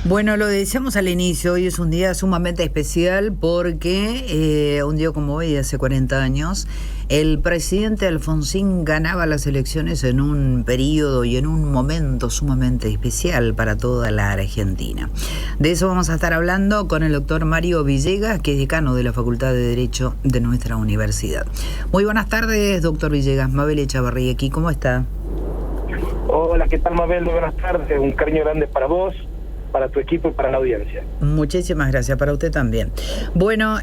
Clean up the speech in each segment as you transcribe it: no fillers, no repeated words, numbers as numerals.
Bueno, lo decíamos al inicio, hoy es un día sumamente especial porque un día como hoy, hace 40 años, el presidente Alfonsín ganaba las elecciones en un periodo y en un momento sumamente especial para toda la Argentina. De eso vamos a estar hablando con el doctor Mario Villegas, que es decano de la Facultad de Derecho de nuestra universidad. Muy buenas tardes, doctor Villegas. Mabel Echavarría aquí, ¿cómo está? Hola, ¿qué tal, Mabel? Muy buenas tardes. Un cariño grande para vos, para tu equipo y para la audiencia. Muchísimas gracias, para usted también. Bueno,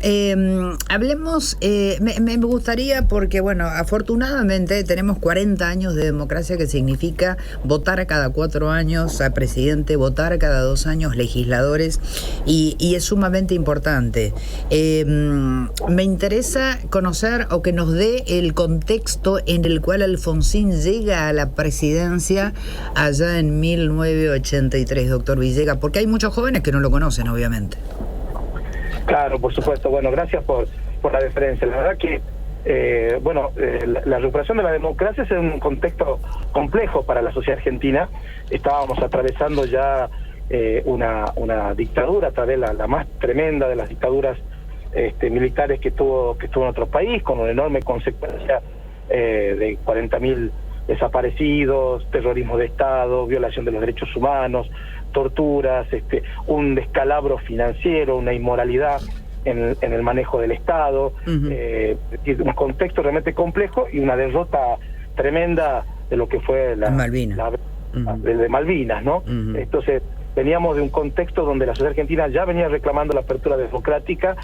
hablemos, me gustaría porque, bueno, afortunadamente tenemos 40 años de democracia, que significa votar cada 4 años a presidente, votar cada 2 años legisladores, y es sumamente importante. Me interesa conocer o que nos dé el contexto en el cual Alfonsín llega a la presidencia allá en 1983, doctor Villegas, porque hay muchos jóvenes que no lo conocen, obviamente. Claro, por supuesto. Bueno, gracias por la deferencia. La verdad que, la recuperación de la democracia es en un contexto complejo para la sociedad argentina. Estábamos atravesando ya una dictadura, tal vez la más tremenda de las dictaduras militares que tuvo en otro país, con una enorme consecuencia de 40.000 desaparecidos, terrorismo de Estado, violación de los derechos humanos, torturas, un descalabro financiero, una inmoralidad en el manejo del Estado, un contexto realmente complejo y una derrota tremenda de lo que fue de Malvinas, ¿no? Entonces, veníamos de un contexto donde la sociedad argentina ya venía reclamando la apertura democrática.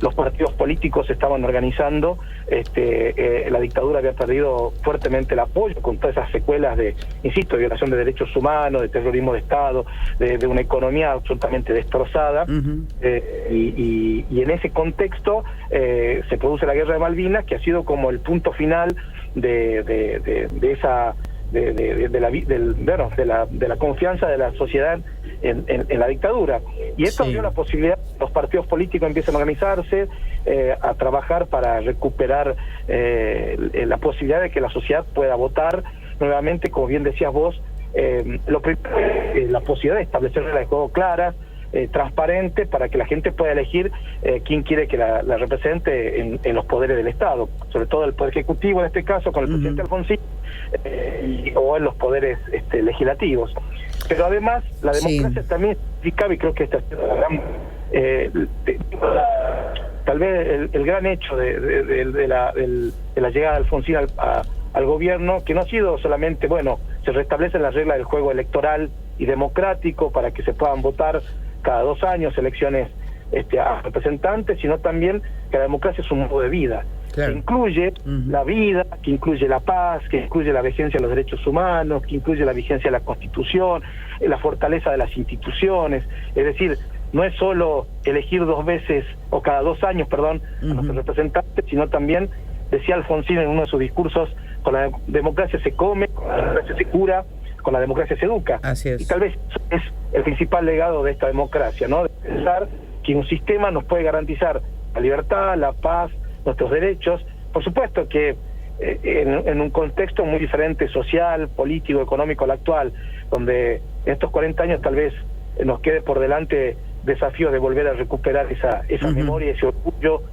Los partidos políticos se estaban organizando, la dictadura había perdido fuertemente el apoyo con todas esas secuelas de, insisto, de violación de derechos humanos, de terrorismo de Estado, de una economía absolutamente destrozada, y en ese contexto se produce la guerra de Malvinas, que ha sido como el punto final de la confianza de la sociedad en la dictadura. Y esto dio la posibilidad que los partidos políticos empiecen a organizarse, a trabajar para recuperar la posibilidad de que la sociedad pueda votar nuevamente, como bien decías vos. Lo primero es la posibilidad de establecer reglas de juego claras, transparente, para que la gente pueda elegir quién quiere que la represente en los poderes del Estado, sobre todo el Poder Ejecutivo en este caso, con el presidente Alfonsín, o en los poderes legislativos. Pero además, la democracia también significaba, y creo que esta es tal vez el gran hecho de la llegada de Alfonsín al gobierno, que no ha sido solamente, se restablecen las reglas del juego electoral y democrático para que se puedan votar cada 2 años elecciones a representantes, sino también que la democracia es un modo de vida, que incluye la vida, que incluye la paz, que incluye la vigencia de los derechos humanos, que incluye la vigencia de la Constitución, la fortaleza de las instituciones. Es decir, no es solo elegir 2 veces o cada 2 años, a los representantes, sino también, decía Alfonsín en uno de sus discursos, con la democracia se come, con la democracia se cura, con la democracia se educa. Así es. Y tal vez eso es el principal legado de esta democracia, ¿no? De pensar que un sistema nos puede garantizar la libertad, la paz, nuestros derechos. Por supuesto que en un contexto muy diferente, social, político, económico al actual, donde en estos 40 años tal vez nos quede por delante desafíos de volver a recuperar esa memoria, ese orgullo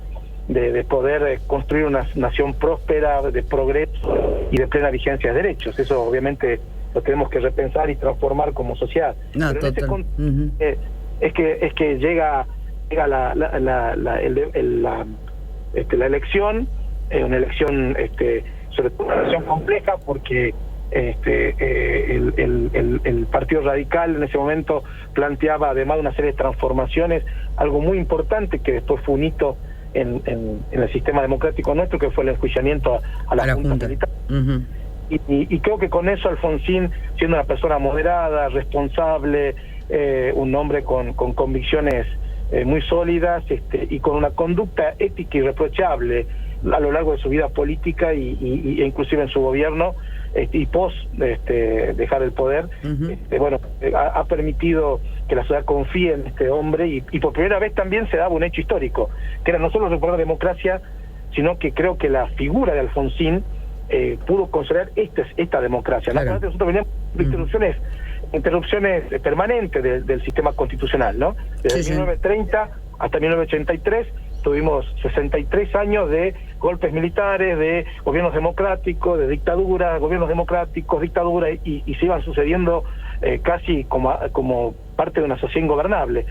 de poder construir una nación próspera, de progreso y de plena vigencia de derechos. Eso obviamente lo tenemos que repensar y transformar como sociedad. Pero en ese contexto, es que llega la elección, una elección sobre todo una elección compleja, porque el Partido Radical en ese momento planteaba, además de una serie de transformaciones, algo muy importante que después fue un hito en el sistema democrático nuestro, que fue el enjuiciamiento a la Junta Militar. Y creo que con eso Alfonsín, siendo una persona moderada, responsable, un hombre con convicciones muy sólidas, y con una conducta ética irreprochable a lo largo de su vida política e inclusive en su gobierno, y pos dejar el poder, ha permitido que la sociedad confíe en este hombre, y por primera vez también se daba un hecho histórico, que era no solo recuperar la democracia, sino que creo que la figura de Alfonsín pudo consolidar esta democracia. Claro. Nosotros veníamos de instituciones interrupciones permanentes del sistema constitucional, ¿no? Desde 1930 hasta 1983 tuvimos 63 años de golpes militares, de gobiernos democráticos, de dictadura, gobiernos democráticos, dictadura, y se iban sucediendo casi como parte de una sociedad ingobernable.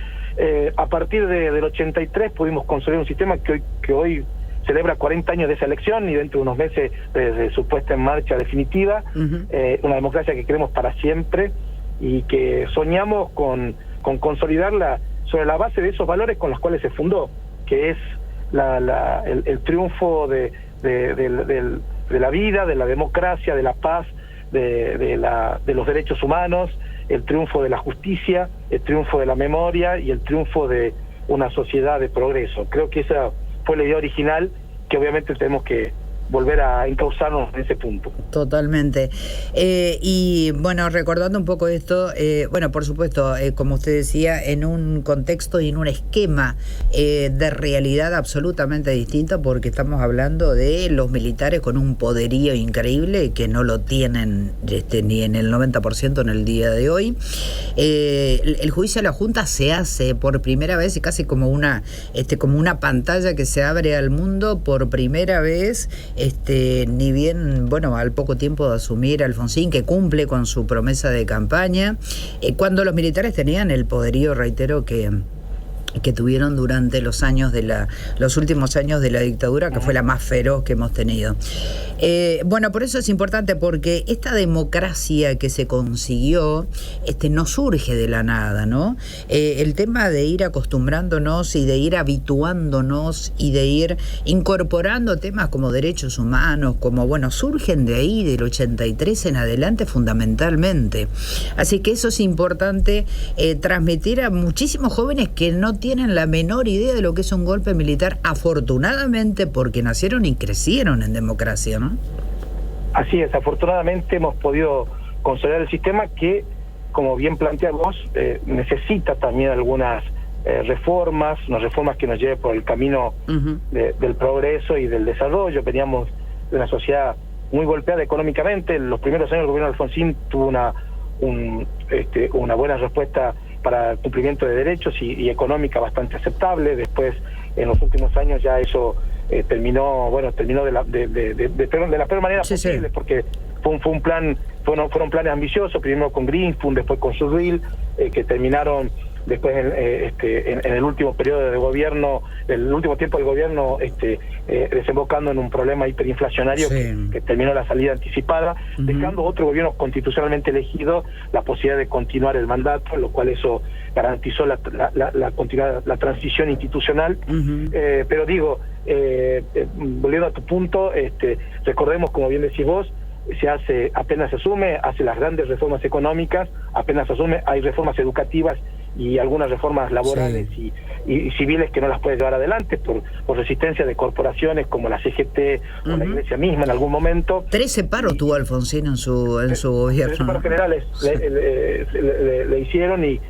A partir del 83 pudimos construir un sistema que hoy celebra 40 años de esa elección y dentro de unos meses de su puesta en marcha definitiva, una democracia que queremos para siempre y que soñamos con consolidarla sobre la base de esos valores con los cuales se fundó, que es el triunfo de la vida, de la democracia, de la paz, de los derechos humanos, el triunfo de la justicia, el triunfo de la memoria y el triunfo de una sociedad de progreso. Creo que esa fue la idea original, que obviamente tenemos que volver a encauzarnos en ese punto. Totalmente. Y bueno, recordando un poco esto, bueno, por supuesto, como usted decía, en un contexto y en un esquema de realidad absolutamente distinto, porque estamos hablando de los militares con un poderío increíble que no lo tienen ni en el 90% en el día de hoy. El juicio a la Junta se hace por primera vez y casi como una pantalla que se abre al mundo por primera vez. Ni bien, bueno, al poco tiempo de asumir Alfonsín, que cumple con su promesa de campaña, cuando los militares tenían el poderío, reitero, que tuvieron durante los últimos años de la dictadura, que fue la más feroz que hemos tenido. Bueno, por eso es importante, porque esta democracia que se consiguió no surge de la nada, ¿no? El tema de ir acostumbrándonos y de ir habituándonos y de ir incorporando temas como derechos humanos, como, bueno, surgen de ahí, del 83 en adelante fundamentalmente. Así que eso es importante transmitir a muchísimos jóvenes que no tienen la menor idea de lo que es un golpe militar, afortunadamente, porque nacieron y crecieron en democracia, ¿no? Así es, afortunadamente hemos podido consolidar el sistema que, como bien plantea vos, necesita también algunas reformas, unas reformas que nos lleven por el camino del progreso y del desarrollo. Veníamos de una sociedad muy golpeada económicamente. En los primeros años del gobierno de Alfonsín tuvo una buena respuesta para el cumplimiento de derechos y económica bastante aceptable. Después, en los últimos años, ya eso terminó de la peor manera posible, porque fueron planes ambiciosos, primero con Greenfund, después con Surreal, que terminaron después en el último periodo de gobierno, el último tiempo del gobierno, desembocando en un problema hiperinflacionario que terminó la salida anticipada, dejando otro gobierno constitucionalmente elegido la posibilidad de continuar el mandato, lo cual eso garantizó la transición institucional. Pero digo, volviendo a tu punto, recordemos, como bien decís vos, apenas se asume, hace las grandes reformas económicas, apenas se asume, hay reformas educativas y algunas reformas laborales y civiles que no las puede llevar adelante por resistencia de corporaciones como la CGT o la Iglesia misma en algún momento. 13 paros tuvo Alfonsín en su gobierno. 13 paros generales le hicieron y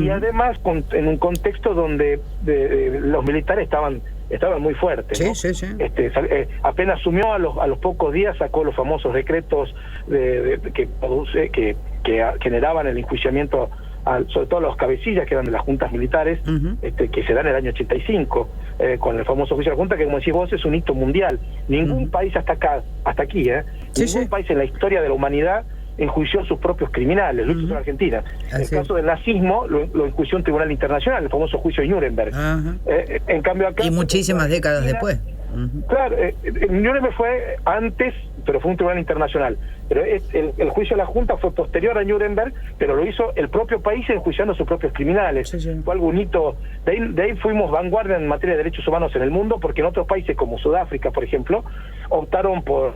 además en un contexto donde los militares estaban muy fuertes, ¿no? Apenas asumió, a los pocos días sacó los famosos decretos que generaban el enjuiciamiento sobre todo los cabecillas que eran de las juntas militares, que se dan en el año 85, con el famoso juicio de la Junta, que, como decís vos, es un hito mundial. Ningún país hasta aquí, ningún país en la historia de la humanidad enjuició a sus propios criminales. Lo hizo en Argentina. En el caso del nazismo lo enjuició un tribunal internacional, el famoso juicio de Nuremberg. En cambio acá... Y muchísimas décadas después. Claro, Nuremberg fue antes, pero fue un tribunal internacional. Pero el juicio de la Junta fue posterior a Nuremberg, pero lo hizo el propio país enjuiciando a sus propios criminales. Fue algo bonito. De ahí fuimos vanguardia en materia de derechos humanos en el mundo, porque en otros países como Sudáfrica, por ejemplo, optaron por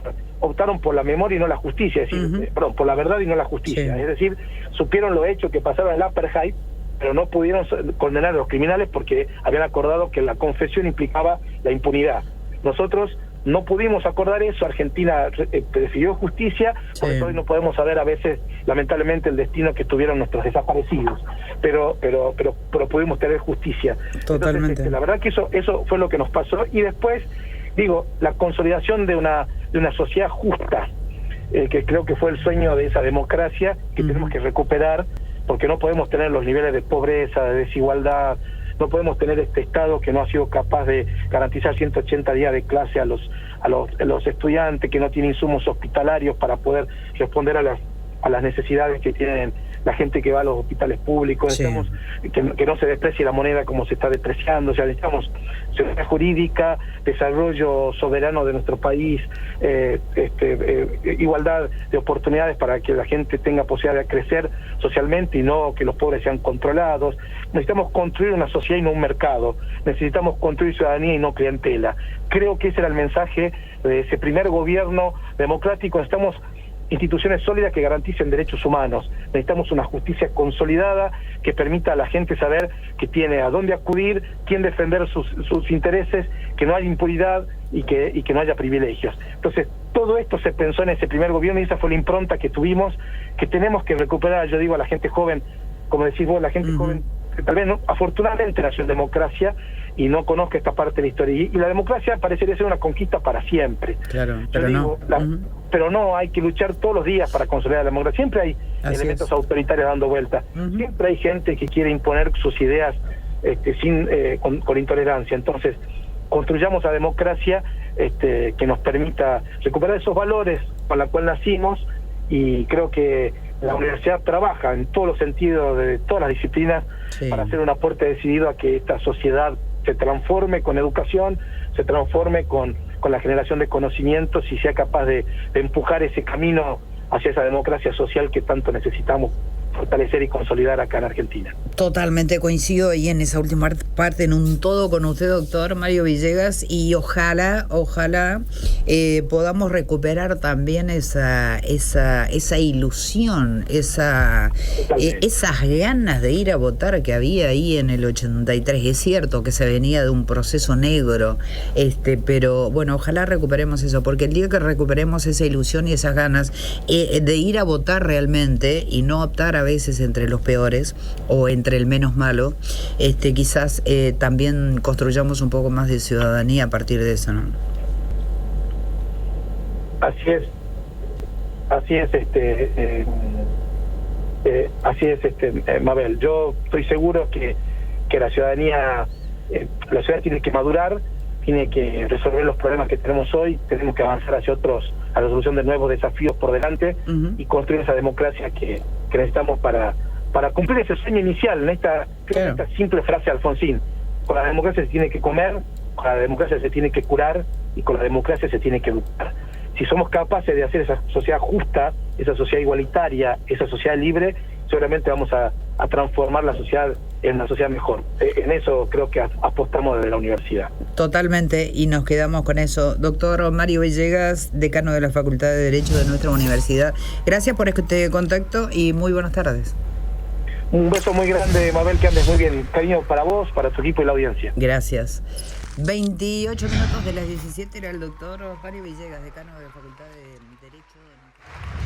la memoria y no la justicia, es decir, perdón, por la verdad y no la justicia. Es decir, supieron lo hecho que pasaba en el apartheid, pero no pudieron condenar a los criminales porque habían acordado que la confesión implicaba la impunidad. Nosotros no pudimos acordar eso. Argentina prefirió justicia, por eso hoy no podemos saber a veces, lamentablemente, el destino que tuvieron nuestros desaparecidos, pero pudimos tener justicia. Totalmente. Entonces, la verdad que eso fue lo que nos pasó. Y después, digo, la consolidación de una sociedad justa. que creo que fue el sueño de esa democracia que tenemos que recuperar, porque no podemos tener los niveles de pobreza, de desigualdad, no podemos tener este Estado que no ha sido capaz de garantizar 180 días de clase a los estudiantes, que no tiene insumos hospitalarios para poder responder a las necesidades que tienen la gente que va a los hospitales públicos. Sí. Necesitamos que no se desprecie la moneda como se está depreciando, o sea, necesitamos seguridad jurídica, desarrollo soberano de nuestro país, igualdad de oportunidades para que la gente tenga posibilidad de crecer socialmente y no que los pobres sean controlados. Necesitamos construir una sociedad y no un mercado, necesitamos construir ciudadanía y no clientela. Creo que ese era el mensaje de ese primer gobierno democrático. Necesitamos instituciones sólidas que garanticen derechos humanos. Necesitamos una justicia consolidada que permita a la gente saber que tiene a dónde acudir, quién defender sus intereses, que no haya impunidad y que no haya privilegios. Entonces, todo esto se pensó en ese primer gobierno y esa fue la impronta que tuvimos, que tenemos que recuperar. Yo digo a la gente joven, como decís vos, la gente joven, que tal vez afortunadamente nació en democracia y no conozca esta parte de la historia. Y la democracia parecería ser una conquista para siempre. Claro, pero no. Pero no, hay que luchar todos los días para consolidar la democracia. Siempre hay elementos autoritarios dando vueltas. Siempre hay gente que quiere imponer sus ideas con intolerancia. Entonces, construyamos la democracia que nos permita recuperar esos valores con los cuales nacimos, y creo que la universidad trabaja en todos los sentidos, de todas las disciplinas, para hacer un aporte decidido a que esta sociedad se transforme con educación, se transforme con la generación de conocimientos y sea capaz de empujar ese camino hacia esa democracia social que tanto necesitamos fortalecer y consolidar acá en Argentina. Totalmente coincido ahí en esa última parte, en un todo con usted, doctor Mario Villegas, y ojalá podamos recuperar también esa ilusión, esas ganas de ir a votar que había ahí en el 83. Es cierto que se venía de un proceso negro, pero bueno, ojalá recuperemos eso, porque el día que recuperemos esa ilusión y esas ganas de ir a votar realmente y no optar a veces entre los peores o entre el menos malo, quizás también construyamos un poco más de ciudadanía a partir de eso, ¿no? Así es, Mabel. Yo estoy seguro que la ciudadanía tiene que madurar, tiene que resolver los problemas que tenemos hoy, tenemos que avanzar hacia a la resolución de nuevos desafíos por delante y construir esa democracia que necesitamos para cumplir ese sueño inicial, en esta simple frase de Alfonsín: con la democracia se tiene que comer, con la democracia se tiene que curar y con la democracia se tiene que educar. Si somos capaces de hacer esa sociedad justa, esa sociedad igualitaria, esa sociedad libre, seguramente vamos a transformar la sociedad en una sociedad mejor. En eso creo que apostamos desde la universidad. Totalmente, y nos quedamos con eso. Doctor Mario Villegas, decano de la Facultad de Derecho de nuestra universidad, gracias por este contacto y muy buenas tardes. Un beso muy grande, Mabel, que andes muy bien. Cariño para vos, para tu equipo y la audiencia. Gracias. 28 minutos de las 17 era el doctor Mario Villegas, decano de la Facultad de Derecho de nuestra